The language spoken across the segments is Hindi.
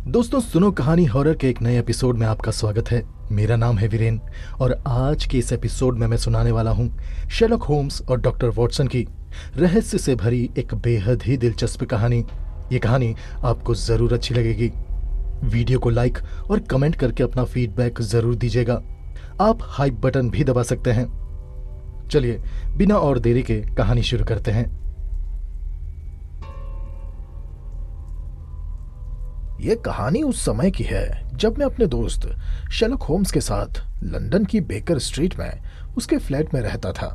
दोस्तों सुनो कहानी हॉरर के एक नए एपिसोड में आपका स्वागत है। मेरा नाम है वीरेन और आज के इस एपिसोड में मैं सुनाने वाला हूँ शेरलॉक होम्स और डॉक्टर वॉटसन की रहस्य से भरी एक बेहद ही दिलचस्प कहानी। ये कहानी आपको ज़रूर अच्छी लगेगी। वीडियो को लाइक और कमेंट करके अपना फीडबैक ज़रूर दीजिएगा। आप हाइप बटन भी दबा सकते हैं। चलिए बिना और देरी के कहानी शुरू करते हैं। ये कहानी उस समय की है जब मैं अपने दोस्त शेरलॉक होम्स के साथ लंदन की बेकर स्ट्रीट में उसके फ्लैट में रहता था।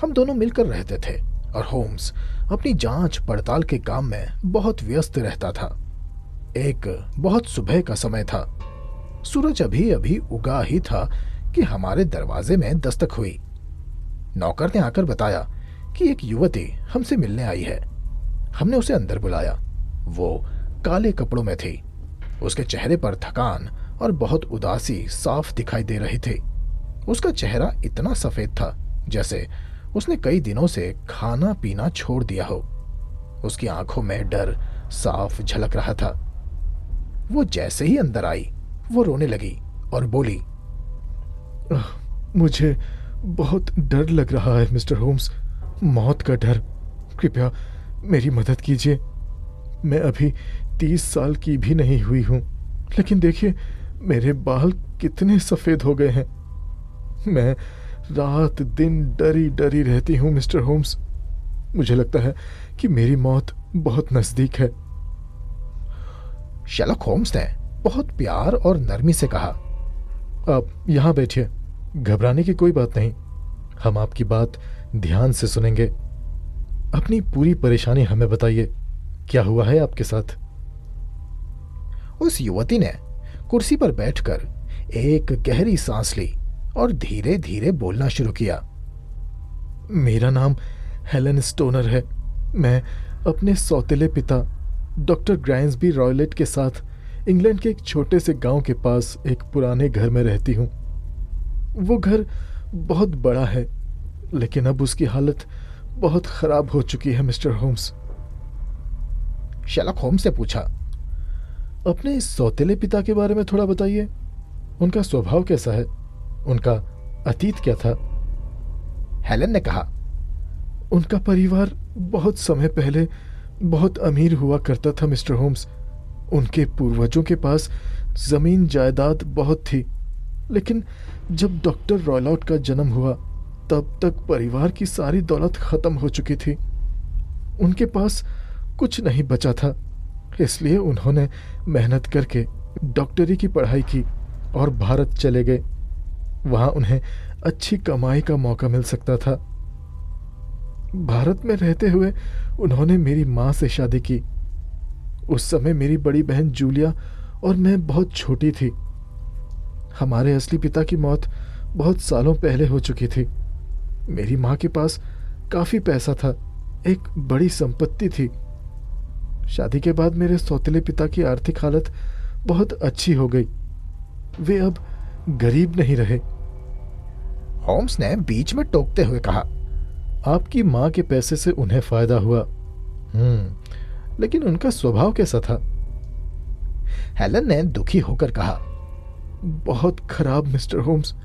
हम दोनों मिलकर रहते थे और होम्स अपनी जांच पड़ताल के काम में बहुत व्यस्त रहता था। एक बहुत सुबह का समय था। सूरज अभी अभी उगा ही था कि हमारे दरवाजे में दस्तक हुई। नौकर ने आकर बताया कि एक युवती हमसे मिलने आई है। हमने उसे अंदर बुलाया। वो काले कपड़ों में थी। उसके चेहरे पर थकान और बहुत उदासी साफ दिखाई दे रही थी। उसका चेहरा इतना सफेद था जैसे उसने कई दिनों से खाना पीना छोड़ दिया हो। उसकी आंखों में डर साफ झलक रहा था। वो जैसे ही अंदर आई वो रोने लगी और बोली, मुझे बहुत डर लग रहा है मिस्टर होम्स, मौत का डर। कृपया मेरी मदद कीजिए। मैं अभी 30 साल की भी नहीं हुई हूँ, लेकिन देखिए मेरे बाल कितने सफ़ेद हो गए हैं। मैं रात दिन डरी डरी रहती हूँ मिस्टर होम्स। मुझे लगता है कि मेरी मौत बहुत नज़दीक है। शेरलॉक होम्स ने बहुत प्यार और नरमी से कहा, आप यहाँ बैठिए, घबराने की कोई बात नहीं। हम आपकी बात ध्यान से सुनेंगे। अपनी पूरी परेशानी हमें बताइए, क्या हुआ है आपके साथ? उस युवती ने कुर्सी पर बैठकर एक गहरी सांस ली और धीरे धीरे बोलना शुरू किया। मेरा नाम हेलन स्टोनर है। मैं अपने सौतेले पिता डॉक्टर ग्राइम्सबी रॉयलेट के साथ इंग्लैंड के एक छोटे से गांव के पास एक पुराने घर में रहती हूँ। वो घर बहुत बड़ा है, लेकिन अब उसकी हालत बहुत खराब हो चुकी है मिस्टर होम्स। शेरलॉक होम्स ने पूछा, अपने इस सौतेले पिता के बारे में थोड़ा बताइए। उनका स्वभाव कैसा है? उनका अतीत क्या था? हेलन ने कहा, उनका परिवार बहुत समय पहले बहुत अमीर हुआ करता था मिस्टर होम्स। उनके पूर्वजों के पास जमीन जायदाद बहुत थी, लेकिन जब डॉक्टर रॉयलॉट का जन्म हुआ तब तक परिवार की सारी दौलत खत्म हो चुकी थी। उनके पास कुछ नहीं बचा था, इसलिए उन्होंने मेहनत करके डॉक्टरी की पढ़ाई की और भारत चले गए। वहाँ उन्हें अच्छी कमाई का मौका मिल सकता था। भारत में रहते हुए उन्होंने मेरी माँ से शादी की। उस समय मेरी बड़ी बहन जूलिया और मैं बहुत छोटी थी। हमारे असली पिता की मौत बहुत सालों पहले हो चुकी थी। मेरी माँ के पास काफ़ी पैसा था, एक बड़ी संपत्ति थी। शादी के बाद मेरे सौतेले पिता की आर्थिक हालत बहुत अच्छी हो गई। वे अब गरीब नहीं रहे। होम्स ने बीच में टोकते हुए कहा, आपकी माँ के पैसे से उन्हें फायदा हुआ। लेकिन उनका स्वभाव कैसा था? हेलन ने दुखी होकर कहा, बहुत खराब मिस्टर होम्स।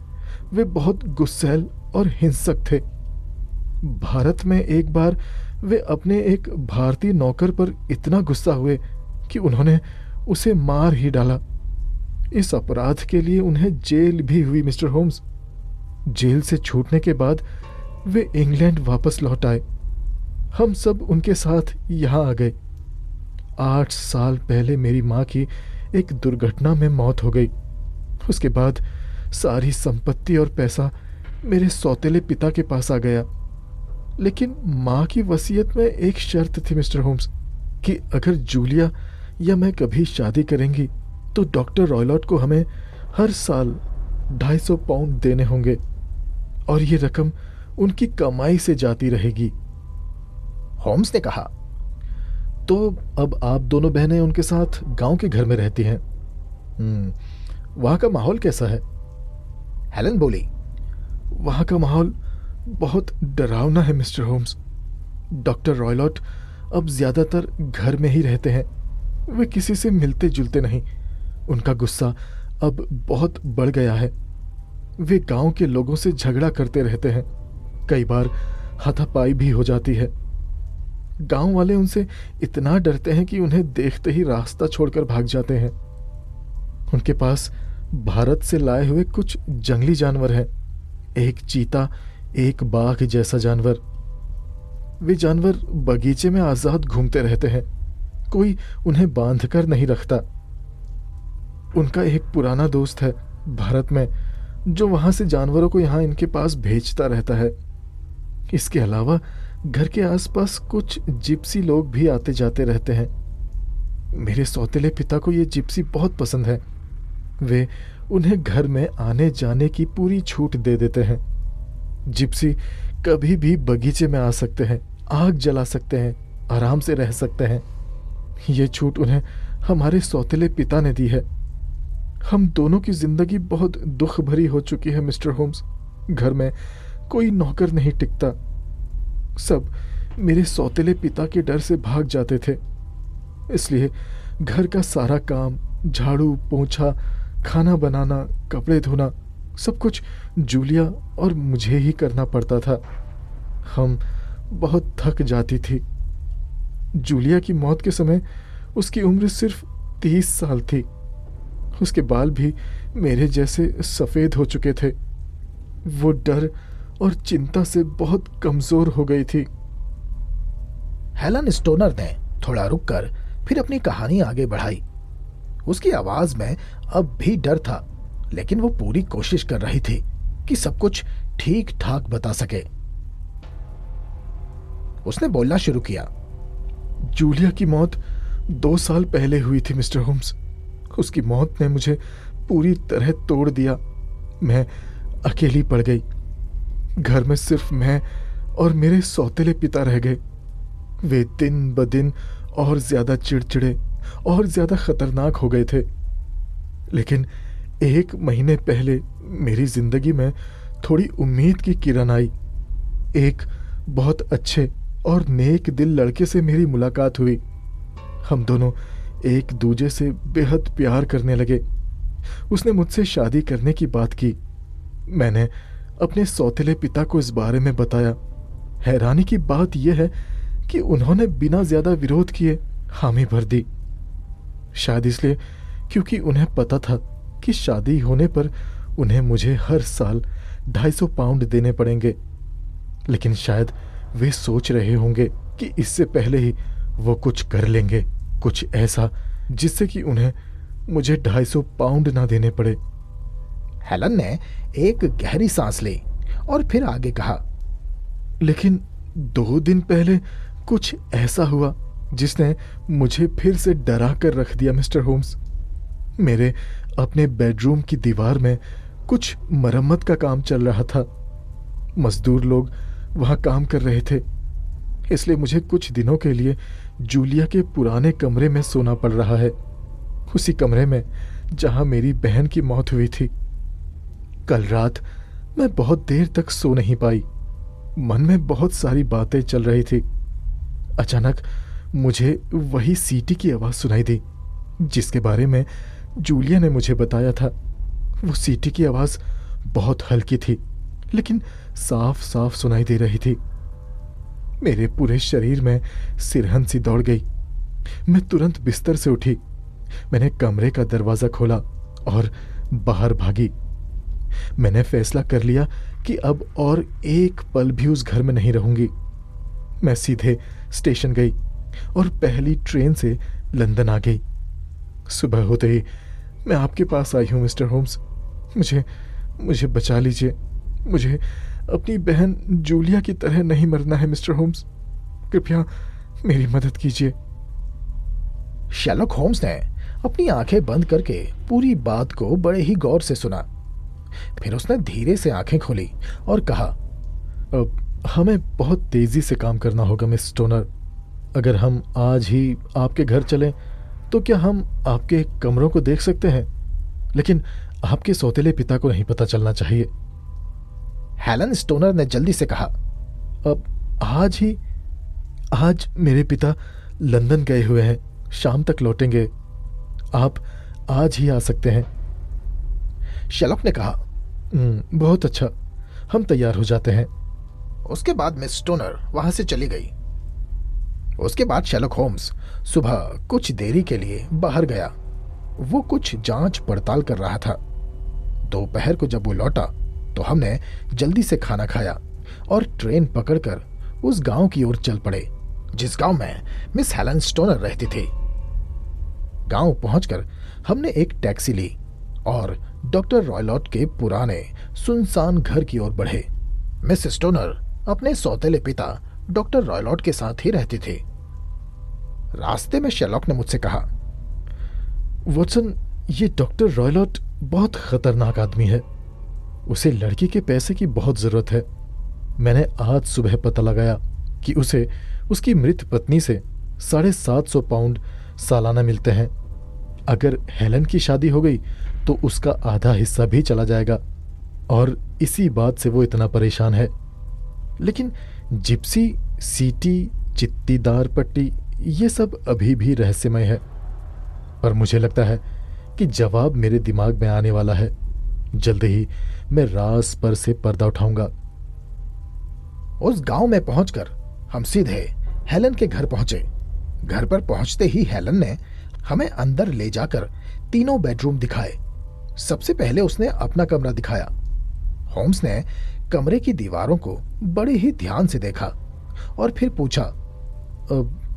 वे बहुत गुस्सैल और हिंसक थे। भारत में एक बार वे अपने एक भारतीय नौकर पर इतना गुस्सा हुए कि उन्होंने उसे मार ही डाला। इस अपराध के लिए उन्हें जेल भी हुई मिस्टर होम्स। जेल से छूटने के बाद वे इंग्लैंड वापस लौट आए। हम सब उनके साथ यहाँ आ गए। 8 साल पहले मेरी माँ की एक दुर्घटना में मौत हो गई। उसके बाद सारी संपत्ति और पैसा मेरे सौतेले पिता के पास आ गया। लेकिन माँ की वसीयत में एक शर्त थी मिस्टर होम्स कि अगर जूलिया या मैं कभी शादी करेंगी तो डॉक्टर रॉयलॉट को हमें हर साल 250 पाउंड देने होंगे और ये रकम उनकी कमाई से जाती रहेगी। होम्स ने कहा, तो अब आप दोनों बहनें उनके साथ गांव के घर में रहती हैं। वहाँ का माहौल कैसा है? हेलन बोली, वहाँ का माहौल बहुत डरावना है मिस्टर होम्स। डॉक्टर रॉयलॉट अब ज्यादातर घर में ही रहते हैं। वे किसी से मिलते जुलते नहीं। उनका गुस्सा अब बहुत बढ़ गया है। वे गांव के लोगों से झगड़ा करते रहते हैं। कई बार हाथापाई भी हो जाती है। गांव वाले उनसे इतना डरते हैं कि उन्हें देखते ही रास्ता छोड़कर भाग जाते हैं। उनके पास भारत से लाए हुए कुछ जंगली जानवर हैं, एक चीता, एक बाघ जैसा जानवर। वे जानवर बगीचे में आजाद घूमते रहते हैं, कोई उन्हें बांध कर नहीं रखता। उनका एक पुराना दोस्त है भारत में, जो वहां से जानवरों को यहाँ इनके पास भेजता रहता है। इसके अलावा घर के आसपास कुछ जिप्सी लोग भी आते जाते रहते हैं। मेरे सौतेले पिता को ये जिप्सी बहुत पसंद है। वे उन्हें घर में आने जाने की पूरी छूट दे देते हैं। जिप्सी कभी भी बगीचे में आ सकते हैं, आग जला सकते हैं, आराम से रह सकते हैं। ये छूट उन्हें हमारे सौतेले पिता ने दी है। हम दोनों की जिंदगी बहुत दुख भरी हो चुकी है मिस्टर होम्स। घर में कोई नौकर नहीं टिकता। सब मेरे सौतेले पिता के डर से भाग जाते थे। इसलिए घर का सारा काम, झाड़ू पोंछा, खाना बनाना, कपड़े धोना, सब कुछ जूलिया और मुझे ही करना पड़ता था। हम बहुत थक जाती थी। जूलिया की मौत के समय उसकी उम्र सिर्फ 30 साल थी। उसके बाल भी मेरे जैसे सफ़ेद हो चुके थे। वो डर और चिंता से बहुत कमज़ोर हो गई थी। हेलन स्टोनर ने थोड़ा रुककर फिर अपनी कहानी आगे बढ़ाई। उसकी आवाज में अब भी डर था, लेकिन वो पूरी कोशिश कर रही थी कि सब कुछ ठीक ठाक बता सके। उसने बोलना शुरू किया। जूलिया की मौत 2 साल पहले हुई थी मिस्टर होम्स। उसकी मौत ने मुझे पूरी तरह तोड़ दिया। मैं अकेली पड़ गई। घर में सिर्फ मैं और मेरे सौतेले पिता रह गए। वे दिन ब दिन और ज्यादा चिड़चिड़े और ज्यादा खतरनाक हो गए थे। लेकिन 1 महीने पहले मेरी जिंदगी में थोड़ी उम्मीद की किरण आई। एक बहुत अच्छे और नेक दिल लड़के से मेरी मुलाकात हुई। हम दोनों एक दूजे से बेहद प्यार करने लगे। उसने मुझसे शादी करने की बात की। मैंने अपने सौतेले पिता को इस बारे में बताया। हैरानी की बात यह है कि उन्होंने बिना ज्यादा विरोध किए हामी भर दी। शायद इसलिए क्योंकि उन्हें पता था कि शादी होने पर उन्हें मुझे हर साल 250 पाउंड देने पड़ेंगे। लेकिन शायद वे सोच रहे होंगे कि इससे पहले ही वो कुछ कर लेंगे, कुछ ऐसा जिससे कि उन्हें मुझे 250 पाउंड ना देने पड़े। हेलन ने एक गहरी सांस ली और फिर आगे कहा, लेकिन 2 दिन पहले कुछ ऐसा हुआ जिसने मुझे फिर से डरा कर रख दिया मिस्टर होम्स। मेरे अपने बेडरूम की दीवार में कुछ मरम्मत का काम चल रहा था। मजदूर लोग वहां काम कर रहे थे, इसलिए मुझे कुछ दिनों के लिए जूलिया के पुराने कमरे में सोना पड़ रहा है, उसी कमरे में जहां मेरी बहन की मौत हुई थी। कल रात मैं बहुत देर तक सो नहीं पाई। मन में बहुत सारी बातें चल रही थी। अचानक मुझे वही सीटी की आवाज सुनाई दी जिसके बारे में जूलिया ने मुझे बताया था। वो सीटी की आवाज बहुत हल्की थी, लेकिन साफ साफ सुनाई दे रही थी। मेरे पूरे शरीर में सिरहन सी दौड़ गई। मैं तुरंत बिस्तर से उठी। मैंने कमरे का दरवाजा खोला और बाहर भागी। मैंने फैसला कर लिया कि अब और एक पल भी उस घर में नहीं रहूंगी। मैं सीधे स्टेशन गई और पहली ट्रेन से लंदन आ गई। सुबह होते ही मैं आपके पास आई हूं मिस्टर होम्स। मुझे बचा लीजिए। मुझे अपनी बहन जूलिया की तरह नहीं मरना है मिस्टर होम्स। कृपया मेरी मदद कीजिए। शेरलॉक होम्स ने अपनी आंखें बंद करके पूरी बात को बड़े ही गौर से सुना। फिर उसने धीरे से आंखें खोली और कहा, अब हमें बहुत तेजी से काम करना होगा मिस स्टोनर। अगर हम आज ही आपके घर चलें तो क्या हम आपके कमरों को देख सकते हैं? लेकिन आपके सौतेले पिता को नहीं पता चलना चाहिए। हेलन स्टोनर ने जल्दी से कहा, अब आज मेरे पिता लंदन गए हुए हैं शाम तक लौटेंगे। आप आज ही आ सकते हैं। शेरलॉक ने कहा। बहुत अच्छा, हम तैयार हो जाते हैं। उसके बाद मिस स्टोनर वहां से चली गई। उसके बाद शेरलॉक होम्स सुबह कुछ देरी के लिए बाहर गया। वो कुछ जांच पड़ताल कर रहा था। दोपहर को जब वो लौटा तो हमने जल्दी से खाना खाया और ट्रेन पकड़कर उस गांव की ओर चल पड़े जिस गांव में मिस हेलन स्टोनर रहती थी। गांव पहुंचकर हमने एक टैक्सी ली और डॉक्टर रॉयलॉट के पुराने सुनसान घर की ओर बढ़े। मिस स्टोनर अपने सौतेले पिता डॉक्टर रॉयलॉट के साथ ही रहती थी। रास्ते में शेरलॉक ने मुझसे कहा, वॉटसन, ये डॉक्टर रॉयलॉट बहुत खतरनाक आदमी है। उसे लड़की के पैसे की बहुत जरूरत है। मैंने आज सुबह पता लगाया कि उसे उसकी मृत पत्नी से 750 पाउंड सालाना मिलते हैं। अगर हेलन की शादी हो गई तो उसका आधा हिस्सा भी चला जाएगा और इसी बात से वो इतना परेशान है। लेकिन जिप्सी, सीटी, चित्तीदार पट्टी, ये सब अभी भी रहस्यमय है। पर मुझे लगता है कि जवाब मेरे दिमाग में आने वाला है। जल्द ही मैं राज पर से पर्दा उठाऊंगा। उस गांव में पहुंचकर हम सीधे हेलन के घर पहुंचे। घर पर पहुंचते ही हेलन ने हमें अंदर ले जाकर तीनों बेडरूम दिखाए। सबसे पहले उसने अपना कमरा दिखाया। होम्स ने कमरे की दीवारों को बड़े ही ध्यान से देखा और फिर पूछा,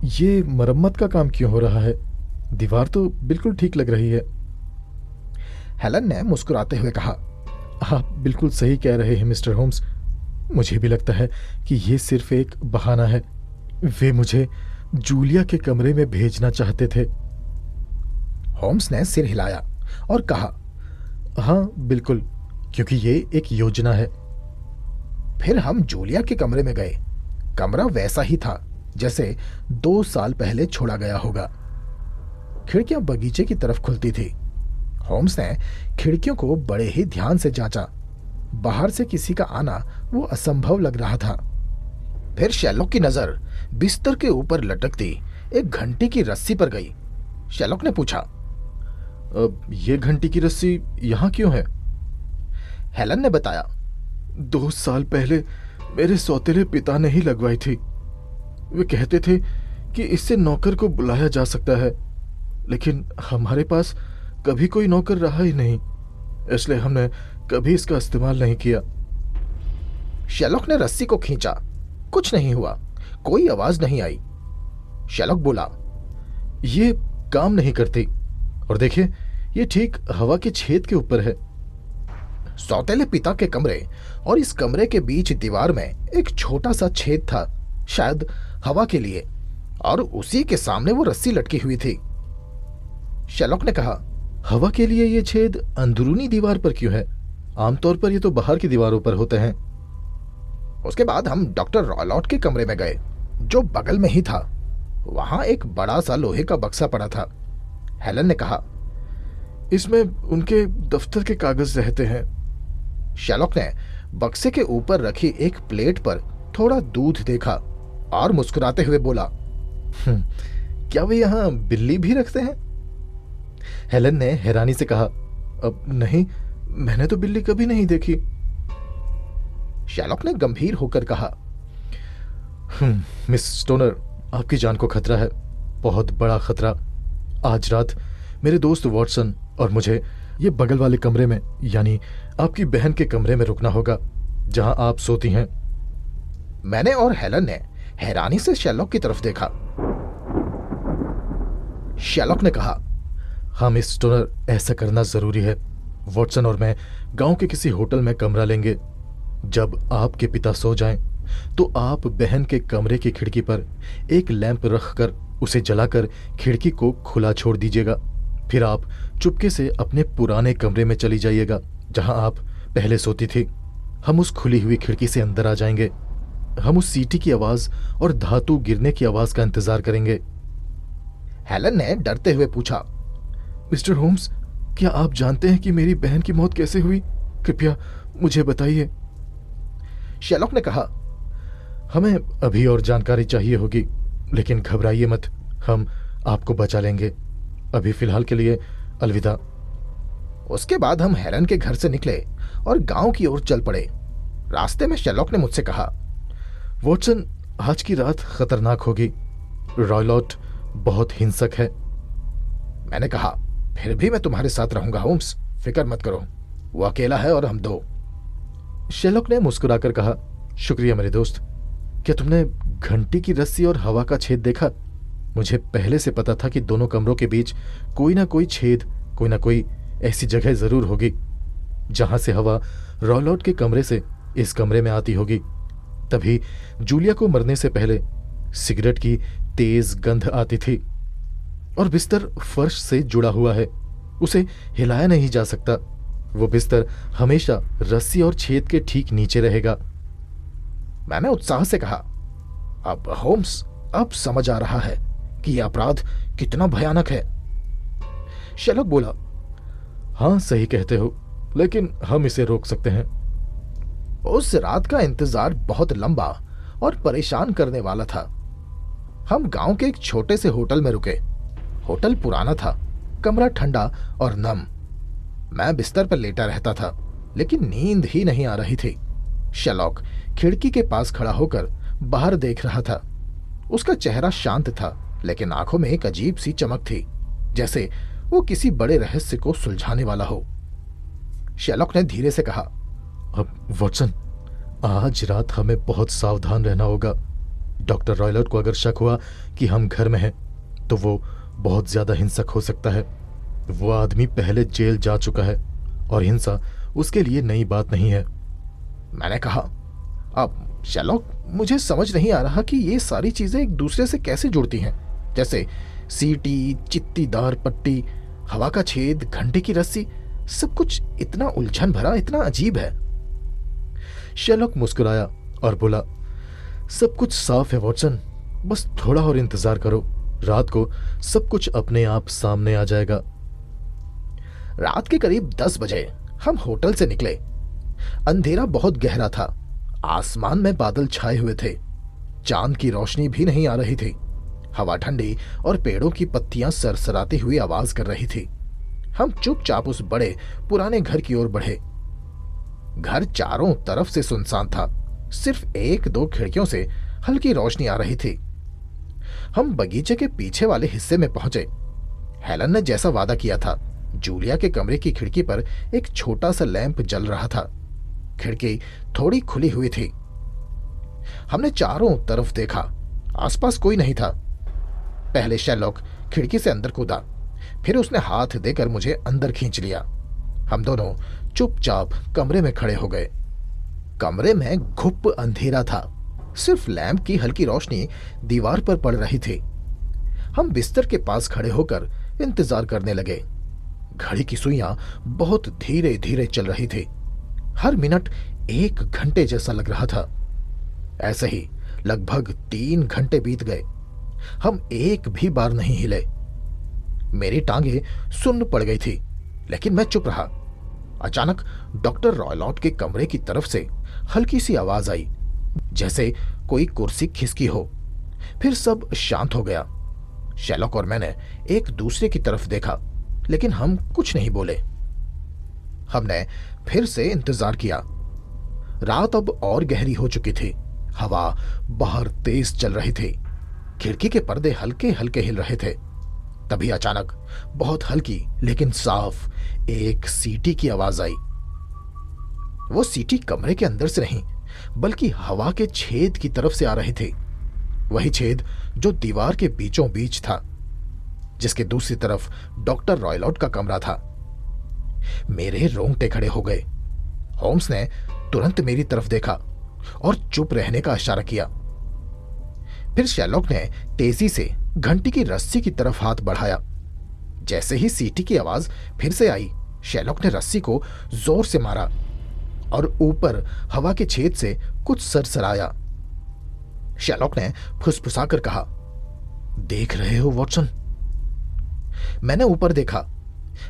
ये मरम्मत का काम क्यों हो रहा है? दीवार तो बिल्कुल ठीक लग रही है। हेलन ने मुस्कुराते हुए कहा, आप बिल्कुल सही कह रहे हैं मिस्टर होम्स। मुझे भी लगता है कि ये सिर्फ एक बहाना है। वे मुझे जूलिया के कमरे में भेजना चाहते थे। होम्स ने सिर हिलाया और कहा, हाँ बिल्कुल, क्योंकि ये एक योजना है। फिर हम जूलिया के कमरे में गए। कमरा वैसा ही था जैसे 2 साल पहले छोड़ा गया होगा। खिड़कियां बगीचे की तरफ खुलती थी। होम्स ने खिड़कियों को बड़े ही ध्यान से जांचा। बाहर से किसी का आना वो असंभव लग रहा था। फिर शेरलॉक की नजर बिस्तर के ऊपर लटकती एक घंटी की रस्सी पर गई। शेरलॉक ने पूछा, ये घंटी की रस्सी यहां क्यों है? हेलन ने बताया, 2 साल पहले मेरे सौतेले पिता ने ही लगवाई थी। वे कहते थे कि इससे नौकर को बुलाया जा सकता है, लेकिन हमारे पास कभी कोई नौकर रहा ही नहीं, इसलिए हमने कभी इसका इस्तेमाल नहीं किया। शेरलॉक ने रस्सी को खींचा। कुछ नहीं हुआ, कोई आवाज नहीं आई। शेरलॉक बोला, ये काम नहीं करती, और देखिए ये ठीक हवा के छेद के ऊपर है। सौतेले पिता के कमरे और इस कमरे के बीच दीवार में एक छोटा सा छेद था, शायद हवा के लिए, और उसी के सामने वो रस्सी लटकी हुई थी। शेरलॉक ने कहा, हवा के लिए ये छेद अंदरूनी दीवार पर क्यों है? आमतौर पर ये तो बाहर की दीवारों पर होते हैं। उसके बाद हम डॉक्टर रॉयलॉट के कमरे में गए, जो बगल में ही था। वहां एक बड़ा सा लोहे का बक्सा पड़ा था। हेलन ने कहा, इसमें उनके दफ्तर के कागज रहते हैं। शेरलॉक ने बक्से के ऊपर रखी एक प्लेट पर थोड़ा दूध देखा और मुस्कुराते हुए बोला, क्या वे यहाँ बिल्ली भी रखते हैं? हेलन ने हैरानी से कहा, अब नहीं, मैंने तो बिल्ली कभी नहीं देखी। शेरलॉक ने गंभीर होकर कहा, मिस स्टोनर, आपकी जान को खतरा है, बहुत बड़ा खतरा। आज रात मेरे दोस्त वॉटसन और मुझे ये बगल वाले कमरे में, यानी आपकी बहन के कमरे में रुकना होगा, जहां आप सोती हैं। मैंने और हेलन ने हैरानी से शेरलॉक की तरफ देखा। शेरलॉक ने कहा, हाँ मिस स्टोनर, ऐसा करना जरूरी है। वॉटसन और मैं गांव के किसी होटल में कमरा लेंगे। जब आपके पिता सो जाएं, तो आप बहन के कमरे की खिड़की पर एक लैंप रखकर उसे जलाकर खिड़की को खुला छोड़ दीजिएगा। फिर आप चुपके से अपने पुराने कमरे में चली जाइएगा, जहां आप पहले सोती थी। हम उस खुली हुई खिड़की से अंदर आ जाएंगे। हम उस सीटी की आवाज और धातु गिरने की आवाज का इंतजार करेंगे। हेलन ने डरते हुए पूछा, मिस्टर होम्स, क्या आप जानते हैं कि मेरी बहन की मौत कैसे हुई? कृपया मुझे बताइए। शेरलॉक ने कहा, हमें अभी और जानकारी चाहिए होगी, लेकिन घबराइए मत, हम आपको बचा लेंगे। अभी फिलहाल के लिए अलविदा। उसके बाद हम हेलन के घर से निकले और गांव की ओर चल पड़े। रास्ते में शेरलॉक ने मुझसे कहा, वॉटसन, आज की रात खतरनाक होगी। रॉयलॉट बहुत हिंसक है। मैंने कहा, फिर भी मैं तुम्हारे साथ रहूंगा होम्स, फिक्र मत करो, वो अकेला है और हम दो। शेरलॉक ने मुस्कुराकर कहा, शुक्रिया मेरे दोस्त। क्या तुमने घंटी की रस्सी और हवा का छेद देखा? मुझे पहले से पता था कि दोनों कमरों के बीच कोई ना कोई छेद, कोई ना कोई ऐसी जगह जरूर होगी जहां से हवा रॉयलॉट के कमरे से इस कमरे में आती होगी। तभी जूलिया को मरने से पहले सिगरेट की तेज गंध आती थी। और बिस्तर फर्श से जुड़ा हुआ है, उसे हिलाया नहीं जा सकता। वो बिस्तर हमेशा रस्सी और छेद के ठीक नीचे रहेगा। मैंने उत्साह से कहा, अब होम्स, अब समझ आ रहा है कि यह अपराध कितना भयानक है। शेरलॉक बोला, हाँ सही कहते हो, लेकिन हम इसे रोक सकते हैं। उस रात का इंतजार बहुत लंबा और परेशान करने वाला था। हम गांव के एक छोटे से होटल में रुके। होटल पुराना था, कमरा ठंडा और नम। मैं बिस्तर पर लेटा रहता था, लेकिन नींद ही नहीं आ रही थी। शेरलॉक खिड़की के पास खड़ा होकर बाहर देख रहा था। उसका चेहरा शांत था, लेकिन आंखों में एक अजीब सी चमक थी, जैसे वो किसी बड़े रहस्य को सुलझाने वाला हो। शेरलॉक ने धीरे से कहा, अब वॉटसन, आज रात हमें बहुत सावधान रहना होगा। डॉक्टर रॉयलॉट को अगर शक हुआ कि हम घर में हैं, तो वो बहुत ज्यादा हिंसक हो सकता है। वो आदमी पहले जेल जा चुका है और हिंसा उसके लिए नई बात नहीं है। मैंने कहा, अब शेरलॉक, मुझे समझ नहीं आ रहा कि ये सारी चीजें एक दूसरे से कैसे जुड़ती हैं, जैसे सीटी, चित्तीदार पट्टी, हवा का छेद, घंटे की रस्सी। सब कुछ इतना उलझन भरा, इतना अजीब है। शेरलॉक मुस्कुराया और बोला, सब कुछ साफ है वॉटसन, बस थोड़ा और इंतजार करो। रात को सब कुछ अपने आप सामने आ जाएगा। रात के करीब 10 बजे हम होटल से निकले। अंधेरा बहुत गहरा था। आसमान में बादल छाए हुए थे। चांद की रोशनी भी नहीं आ रही थी। हवा ठंडी और पेड़ों की पत्तियां सरसराती हुई आवाज कर रही थी। हम चुपचाप उस बड़े पुराने घर की ओर बढ़े। घर चारों तरफ से सुनसान था। सिर्फ 1-2 खिड़कियों से हल्की रोशनी आ रही थी। हम बगीचे के पीछे वाले हिस्से में पहुंचे। हेलन ने जैसा वादा किया था, जूलिया के कमरे की खिड़की पर एक छोटा सा लैंप जल रहा था। खिड़की थोड़ी खुली हुई थी। हमने चारों तरफ देखा, आसपास कोई नहीं था। पहले शेरलॉक खिड़की से अंदर कूदा, फिर उसने हाथ देकर मुझे अंदर खींच लिया। हम दोनों चुपचाप कमरे में खड़े हो गए। कमरे में घुप अंधेरा था। सिर्फ लैंप की हल्की रोशनी दीवार पर पड़ रही थी। हम बिस्तर के पास खड़े होकर इंतजार करने लगे। घड़ी की सुइयां बहुत धीरे धीरे चल रही थी। हर मिनट 1 घंटे जैसा लग रहा था। ऐसे ही लगभग 3 घंटे बीत गए। हम एक भी बार नहीं हिले। मेरी टांगें सुन्न पड़ गई थी, लेकिन मैं चुप रहा। अचानक डॉक्टर रॉयलॉट के कमरे की तरफ से हल्की सी आवाज आई, जैसे कोई कुर्सी खिसकी हो। फिर सब शांत हो गया। शेरलॉक और मैंने एक दूसरे की तरफ देखा, लेकिन हम कुछ नहीं बोले। हमने फिर से इंतजार किया। रात अब और गहरी हो चुकी थी। हवा बाहर तेज चल रही थी। खिड़की के पर्दे हल्के हल्के हिल रहे थे। तभी अचानक बहुत हल्की लेकिन साफ एक सीटी की आवाज आई। वो सीटी कमरे के अंदर से नहीं, बल्कि हवा के छेद की तरफ से आ रही थी। वही छेद जो दीवार के बीचों बीच था, जिसके दूसरी तरफ डॉक्टर रॉयलॉट का कमरा था। मेरे रोंगटे खड़े हो गए। होम्स ने तुरंत मेरी तरफ देखा और चुप रहने का इशारा किया। फिर शेरलॉक ने तेजी से घंटी की रस्सी की तरफ हाथ बढ़ाया। जैसे ही सीटी की आवाज फिर से आई, शेरलॉक ने रस्सी को जोर से मारा और ऊपर हवा के छेद से कुछ सरसराया। शेरलॉक ने फुसफुसाकर कहा, देख रहे हो वॉटसन? मैंने ऊपर देखा।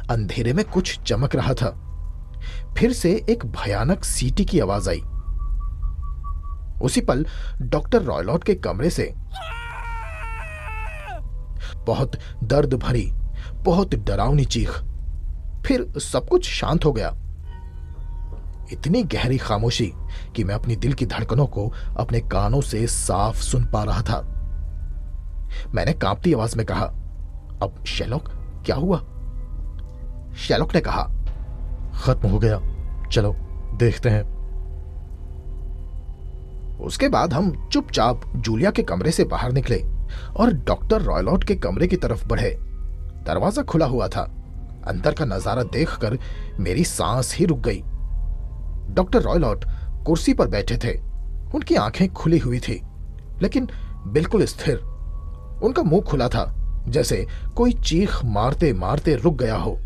अंधेरे में कुछ चमक रहा था। फिर से एक भयानक सीटी की आवाज आई। उसी पल डॉक्टर रॉयलॉट के कमरे से बहुत दर्द भरी, बहुत डरावनी चीख। फिर सब कुछ शांत हो गया। इतनी गहरी खामोशी कि मैं अपनी दिल की धड़कनों को अपने कानों से साफ सुन पा रहा था। मैंने कांपती आवाज में कहा, अब शेरलॉक, क्या हुआ? शेरलॉक ने कहा, खत्म हो गया, चलो देखते हैं। उसके बाद हम चुपचाप जूलिया के कमरे से बाहर निकले और डॉक्टर रॉयलॉट के कमरे की तरफ बढ़े। दरवाजा खुला हुआ था। अंदर का नजारा देखकर मेरी सांस ही रुक गई। डॉक्टर रॉयलॉट कुर्सी पर बैठे थे। उनकी आंखें खुली हुई थी, लेकिन बिल्कुल स्थिर। उनका मुंह खुला था, जैसे कोई चीख मारते मारते रुक गया हो।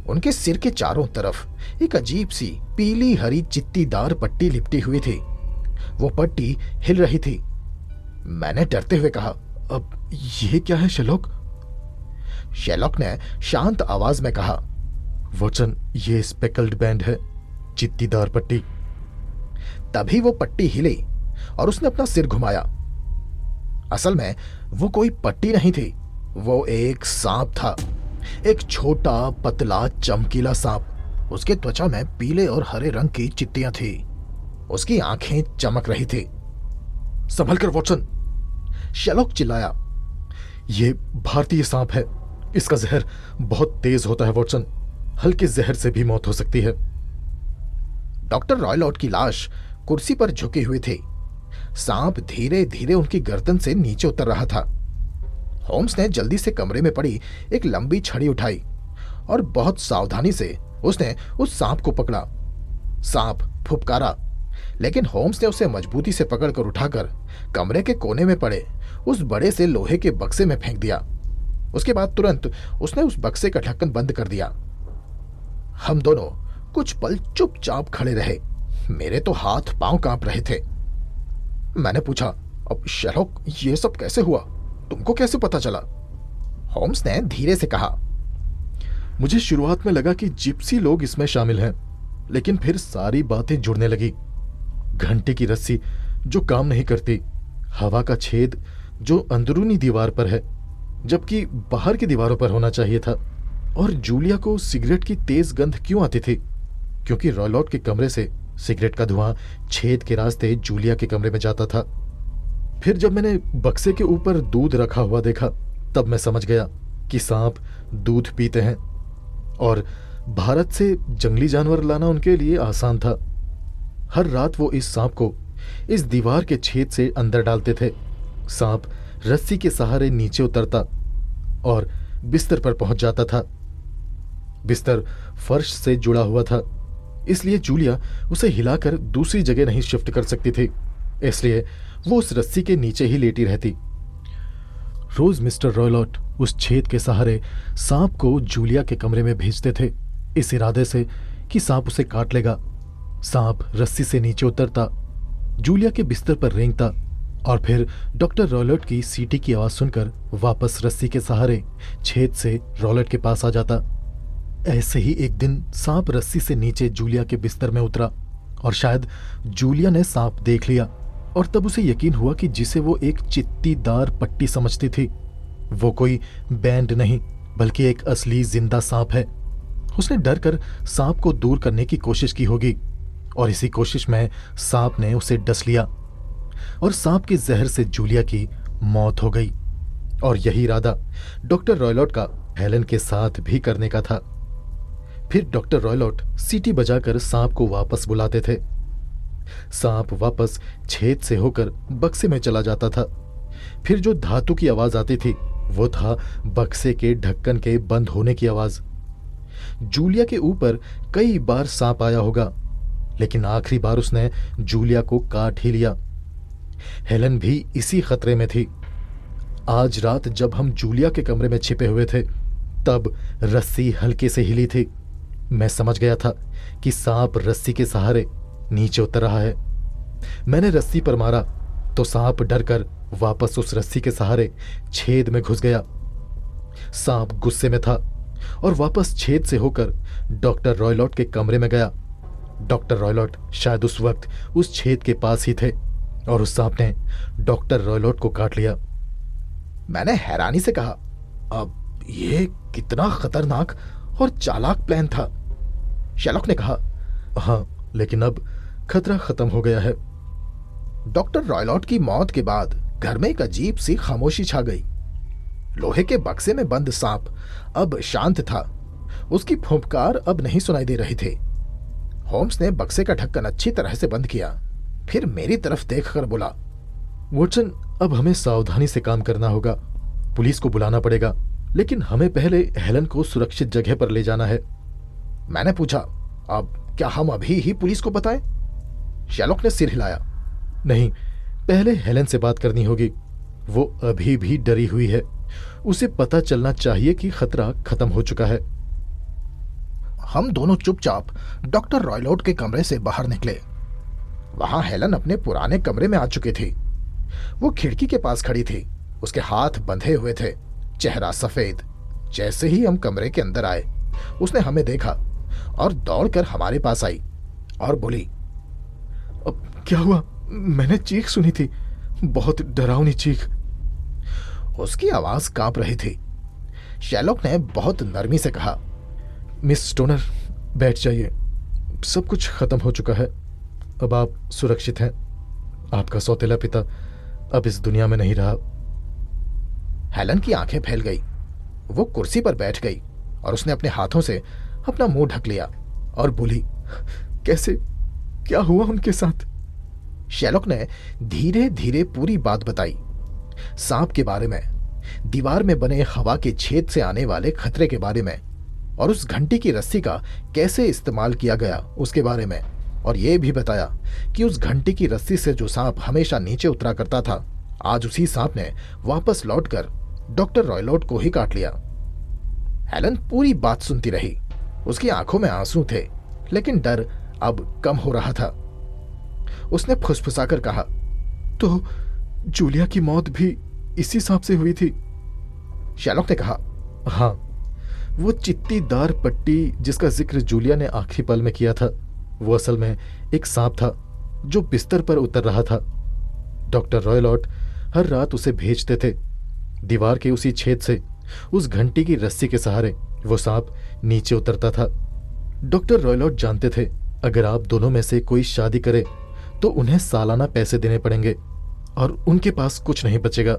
उनके सिर के चारों तरफ एक अजीब सी पीली हरी चित्तीदार पट्टी लिपटी हुई थी। वो पट्टी हिल रही थी। मैंने डरते हुए कहा, अब ये क्या है शेरलॉक? शेरलॉक ने शांत आवाज में कहा, वॉटसन, ये स्पेकल्ड बैंड है, चित्तीदार पट्टी। तभी वो पट्टी हिली और उसने अपना सिर घुमाया। असल में वो कोई पट्टी नहीं थी, वो एक सांप था। एक छोटा पतला चमकीला सांप। उसके त्वचा में पीले और हरे रंग की चित्तियां थी। उसकी आंखें चमक रही थी। संभल कर वॉटसन, शेरलॉक चिल्लाया। ये भारतीय सांप है, इसका जहर बहुत तेज होता है वॉटसन, हल्के जहर से भी मौत हो सकती है। डॉक्टर रॉयलॉट की लाश कुर्सी पर झुकी हुई थी। सांप धीरे धीरे उनकी गर्दन से नीचे उतर रहा था। होम्स ने जल्दी से कमरे में पड़ी एक लंबी छड़ी उठाई और बहुत सावधानी से उसने उस सांप को पकड़ा। सांप फुफकारा, लेकिन होम्स ने उसे मजबूती से पकड़कर उठाकर कमरे के कोने में पड़े उस बड़े से लोहे के बक्से में फेंक दिया। उसके बाद तुरंत उसने उस बक्से का ढक्कन बंद कर दिया। हम दोनों कुछ पल चुपचाप खड़े रहे। मेरे तो हाथ पांव कांप रहे थे। मैंने पूछा, अब शेरलॉक, ये सब कैसे हुआ? तुमको कैसे पता चला? होम्स ने धीरे से कहा, मुझे शुरुआत में लगा कि जिप्सी लोग इसमें शामिल हैं, लेकिन फिर सारी बातें जुड़ने लगी। घंटे की रस्सी जो काम नहीं करती, हवा का छेद जो अंदरूनी दीवार पर है जबकि बाहर की दीवारों पर होना चाहिए था, और जूलिया को सिगरेट की तेज गंध क्यों आती थी? क्योंकि रॉयलॉट के कमरे से सिगरेट का धुआं छेद के रास्ते जूलिया के कमरे में जाता था। फिर जब मैंने बक्से के ऊपर दूध रखा हुआ देखा, तब मैं समझ गया कि सांप दूध पीते हैं, और भारत से जंगली जानवर लाना उनके लिए आसान था। हर रात वो इस सांप को इस दीवार के छेद से अंदर डालते थे। सांप रस्सी के सहारे नीचे उतरता और बिस्तर पर पहुंच जाता था। बिस्तर फर्श से जुड़ा हुआ था, इसलिए जूलिया उसे हिलाकर दूसरी जगह नहीं शिफ्ट कर सकती थी, इसलिए वो उस रस्सी के नीचे ही लेटी रहती। रोज मिस्टर रॉयलॉट उस छेद के सहारे सांप को जूलिया के कमरे में भेजते थे, इस इरादे से कि सांप उसे काट लेगा। सांप रस्सी से नीचे उतरता, जूलिया के बिस्तर पर रेंगता और फिर डॉक्टर रॉयलॉट की सीटी की आवाज सुनकर वापस रस्सी के सहारे छेद से रॉयलॉट के पास आ जाता। ऐसे ही एक दिन सांप रस्सी से नीचे जूलिया के बिस्तर में उतरा और शायद जूलिया ने सांप देख लिया, और तब उसे यकीन हुआ कि जिसे वो एक चित्तीदार पट्टी समझती थी, वो कोई बैंड नहीं बल्कि एक असली जिंदा सांप है। उसने डर कर सांप को दूर करने की कोशिश की होगी, और इसी कोशिश में सांप ने उसे डस लिया और सांप के जहर से जूलिया की मौत हो गई। और यही इरादा डॉक्टर रॉयलॉट का हेलन के साथ भी करने का था। फिर डॉक्टर रॉयलॉट सीटी बजाकर सांप को वापस बुलाते थे। सांप वापस छेद से होकर बक्से में चला जाता था। फिर जो धातु की आवाज आती थी वो था बक्से के ढक्कन के बंद होने की आवाज। जूलिया के ऊपर कई बार सांप आया होगा, लेकिन आखिरी बार उसने जूलिया को काट ही लिया। हेलन भी इसी खतरे में थी। आज रात जब हम जूलिया के कमरे में छिपे हुए थे, तब रस्सी हल्के से हिली थी। मैं समझ गया था कि सांप रस्सी के सहारे नीचे उतर रहा है। मैंने रस्सी पर मारा तो सांप डरकर वापस उस रस्सी के सहारे छेद में घुस गया। सांप गुस्से में था और वापस छेद से होकर डॉक्टर रॉयलॉट के कमरे में गया। डॉक्टर रॉयलॉट शायद उस वक्त उस छेद के पास ही थे और उस सांप ने डॉक्टर रॉयलॉट को काट लिया। मैंने हैरानी से कहा, अब ये कितना खतरनाक और चालाक प्लान था। शेरलॉक ने कहा, हाँ, लेकिन अब खतरा खत्म हो गया है। डॉक्टर रॉयलॉट की मौत के बाद घर में एक अजीब सी खामोशी छा गई। लोहे के बक्से में बंद सांप अब शांत था। उसकी फुफकार अब नहीं सुनाई दे रही थी। होम्स ने बक्से का ढक्कन अच्छी तरह से बंद किया, फिर मेरी तरफ देखकर बोला, वॉटसन, अब हमें सावधानी से काम करना होगा। पुलिस को बुलाना पड़ेगा, लेकिन हमें पहले हेलन को सुरक्षित जगह पर ले जाना है। मैंने पूछा, अब क्या हम अभी ही पुलिस को बताएं? शेरलॉक ने सिर हिलाया। नहीं, पहले हेलन से बात करनी होगी। वो अभी भी डरी हुई है। उसे पता चलना चाहिए कि खतरा खत्म हो चुका है। हम दोनों चुपचाप डॉक्टर रॉयलॉट के कमरे से बाहर निकले। वहां हेलन अपने पुराने कमरे में आ चुकी थी। वो खिड़की के पास खड़ी थी। उसके हाथ बंधे हुए थे, चेहरा सफेद। जैसे ही हम कमरे के अंदर आए, उसने हमें देखा और दौड़कर हमारे पास आई और बोली, अब क्या हुआ? मैंने चीख सुनी थी, बहुत डरावनी चीख। उसकी आवाज कांप रही थी। शेरलॉक ने बहुत नरमी से कहा, मिस स्टोनर, बैठ जाइए। सब कुछ खत्म हो चुका है। अब आप सुरक्षित हैं। आपका सौतेला पिता अब इस दुनिया में नहीं रहा। हेलन की आंखें फैल गई। वो कुर्सी पर बैठ गई और उसने अपने हाथों से अपना मुंह ढक लिया और बोली, कैसे? क्या हुआ उनके साथ? शेरलॉक ने धीरे धीरे पूरी बात बताई। सांप के बारे में, दीवार में बने हवा के छेद से आने वाले खतरे के बारे में, और उस घंटी की रस्सी का कैसे इस्तेमाल किया गया उसके बारे में। और यह भी बताया कि उस घंटी की रस्सी से जो सांप हमेशा नीचे उतरा करता था, आज उसी सांप ने वापस लौटकर डॉक्टर रॉयलॉट को ही काट लिया। हेलन पूरी बात सुनती रही। उसकी आंखों में आंसू थे, लेकिन डर अब कम हो रहा था। उसने फुसफुसाकर कहा, तो जूलिया की मौत भी इसी सांप से हुई थी? शेरलॉक ने कहा, हाँ, वो चित्तीदार पट्टी जिसका जिक्र जूलिया ने आखिरी पल में किया था, वो असल में एक सांप था जो बिस्तर पर उतर रहा था। डॉक्टर रॉयलॉट हर रात उसे भेजते थे। दीवार के उसी छेद से उस घंटी की रस्सी के सहारे वो सांप नीचे उतरता था। डॉक्टर रॉयलॉट जानते थे, अगर आप दोनों में से कोई शादी करे तो उन्हें सालाना पैसे देने पड़ेंगे और उनके पास कुछ नहीं बचेगा।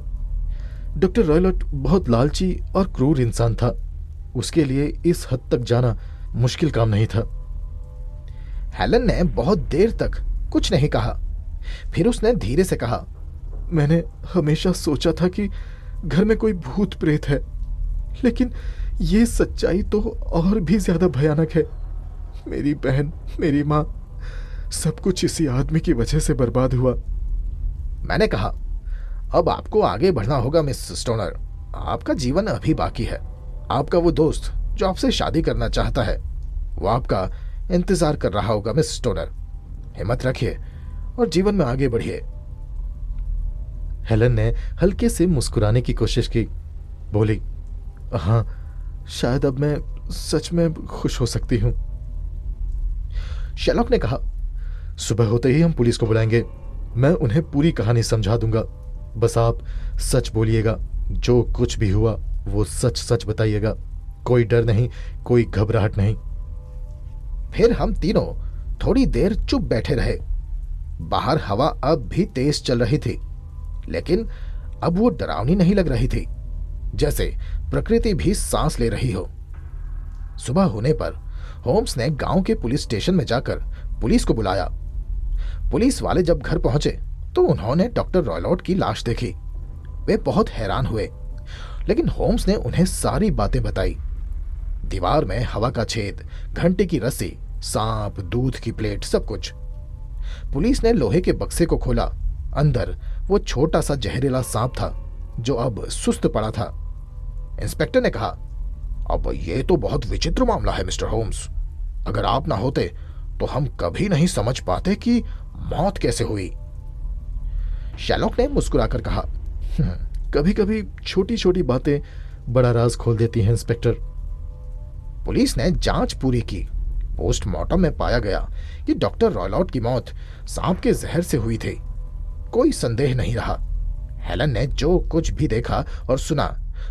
डॉक्टर रॉयलॉट बहुत लालची और क्रूर इंसान था। उसके लिए इस हद तक जाना मुश्किल काम नहीं था। हेलन ने बहुत देर तक कुछ नहीं कहा। फिर उसने धीरे से कहा, मैंने हमेशा सोचा था कि घर में कोई भूत प्रेत है, लेकिन ये सच्चाई तो और भी ज्यादा भयानक है। मेरी बहन, मेरी माँ, सब कुछ इसी आदमी की वजह से बर्बाद हुआ। मैंने कहा, अब आपको आगे बढ़ना होगा मिस स्टोनर। आपका जीवन अभी बाकी है। आपका वो दोस्त जो आपसे शादी करना चाहता है, वो आपका इंतजार कर रहा होगा मिस स्टोनर। हिम्मत रखिए और जीवन में आगे बढ़िए। हेलन ने हल्के से मुस्कुराने की कोशिश की, बोली, हाँ, शायद अब मैं सच में खुश हो सकती हूं। शेरलॉक ने कहा, सुबह होते ही हम पुलिस को बुलाएंगे। मैं उन्हें पूरी कहानी समझा दूंगा। बस आप सच बोलिएगा। जो कुछ भी हुआ वो सच सच बताइएगा। कोई डर नहीं, कोई घबराहट नहीं। फिर हम तीनों थोड़ी देर चुप बैठे रहे। बाहर हवा अब भी तेज चल रही थी, लेकिन अब वो डरावनी नहीं लग रही थी, जैसे प्रकृति भी सांस ले रही हो। सुबह होने पर होम्स ने गांव के पुलिस स्टेशन में जाकर पुलिस को बुलाया। पुलिस वाले जब घर पहुंचे तो उन्होंने डॉक्टर रॉयलॉट की लाश देखी। वे बहुत हैरान हुए, लेकिन होम्स ने उन्हें सारी बातें बताई। दीवार में हवा का छेद, घंटे की रस्सी, सांप, दूध की प्लेट, सब कुछ। पुलिस ने लोहे के बक्से को खोला। अंदर वो छोटा सा जहरीला सांप था जो अब सुस्त पड़ा था। इंस्पेक्टर ने कहा, अब ये तो बहुत विचित्र मामला है मिस्टर होम्स। अगर आप ना होते तो हम कभी नहीं समझ पाते कि मौत कैसे हुई। शेरलॉक ने मुस्कुराकर कहा, कभी कभी छोटी छोटी बातें बड़ा राज खोल देती हैं इंस्पेक्टर। पुलिस ने जांच पूरी की। पोस्टमार्टम में पाया गया कि डॉक्टर रॉयलॉट की मौत सांप के जहर से हुई थी। कोई संदेह नहीं रहा। हेलन ने जो कुछ भी देखा और सुना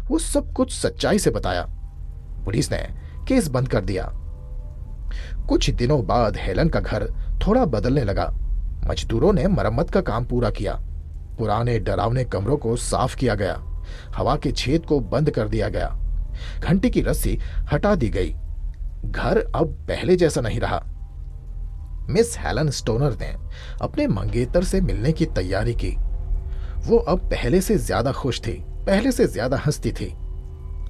वो सब कुछ सच्चाई से बताया। पुलिस ने केस बंद कर दिया। कुछ दिनों बाद हेलन का घर थोड़ा बदलने लगा। मजदूरों ने मरम्मत का काम पूरा किया। पुराने डरावने कमरों को साफ किया गया। हवा के छेद को बंद कर दिया गया। घंटी की रस्सी हटा दी गई। घर अब पहले जैसा नहीं रहा। मिस हेलन स्टोनर ने अपने मंगेतर से मिलने की तैयारी की। वो अब पहले से ज्यादा खुश थी, पहले से ज्यादा हंसती थी।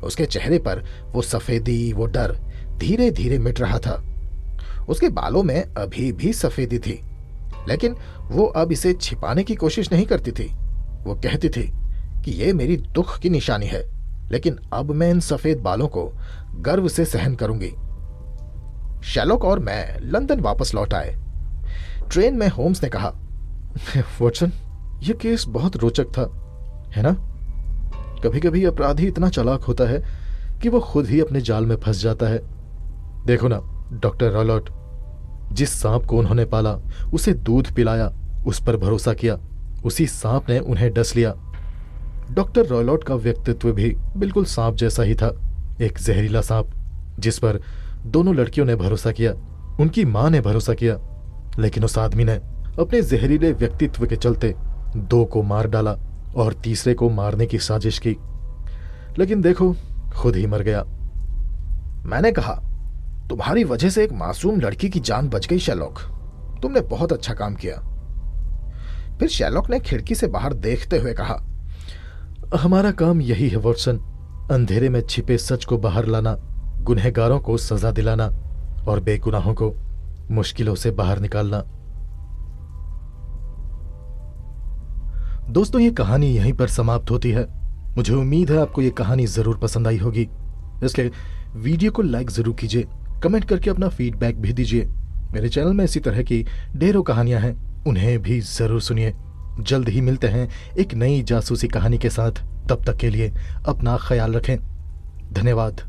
उसके चेहरे पर वो सफेदी, वो डर धीरे धीरे मिट रहा था। उसके बालों में अभी भी सफेदी थी, लेकिन वो अब इसे छिपाने की कोशिश नहीं करती थी। वो कहती थी कि ये मेरी दुख की निशानी है, लेकिन अब मैं इन सफेद बालों को गर्व से सहन करूंगी। शेरलॉक और मैं लंदन वापस लौट आए। ट्रेन में होम्स ने कहा, वॉटसन, यह केस बहुत रोचक था, है ना? कभी कभी अपराधी इतना चालाक होता है कि वो खुद ही अपने जाल में फंस जाता है। देखो ना, डॉक्टर रॉयलॉट, जिस सांप को उन्होंने पाला, उसे दूध पिलाया, उस पर भरोसा किया, उसी सांप ने उन्हें डस लिया। डॉक्टर रॉयलॉट का व्यक्तित्व भी बिल्कुल सांप जैसा ही था, एक जहरीला सांप जिस पर दोनों लड़कियों ने भरोसा किया, उनकी मां ने भरोसा किया, लेकिन उस आदमी ने अपने जहरीले व्यक्तित्व के चलते 2 को मार डाला और तीसरे को मारने की साजिश की, लेकिन देखो खुद ही मर गया। मैंने कहा, तुम्हारी वजह से एक मासूम लड़की की जान बच गई शेरलॉक, तुमने बहुत अच्छा काम किया। फिर शेरलॉक ने खिड़की से बाहर देखते हुए कहा, हमारा काम यही है वॉटसन, अंधेरे में छिपे सच को बाहर लाना, गुनहगारों को सजा दिलाना और बेगुनाहों को मुश्किलों से बाहर निकालना। दोस्तों, ये कहानी यहीं पर समाप्त होती है। मुझे उम्मीद है आपको ये कहानी जरूर पसंद आई होगी, इसलिए वीडियो को लाइक जरूर कीजिए, कमेंट करके अपना फीडबैक भी दीजिए। मेरे चैनल में इसी तरह की ढेरों कहानियां हैं, उन्हें भी जरूर सुनिए। जल्द ही मिलते हैं एक नई जासूसी कहानी के साथ। तब तक के लिए अपना ख्याल रखें। धन्यवाद।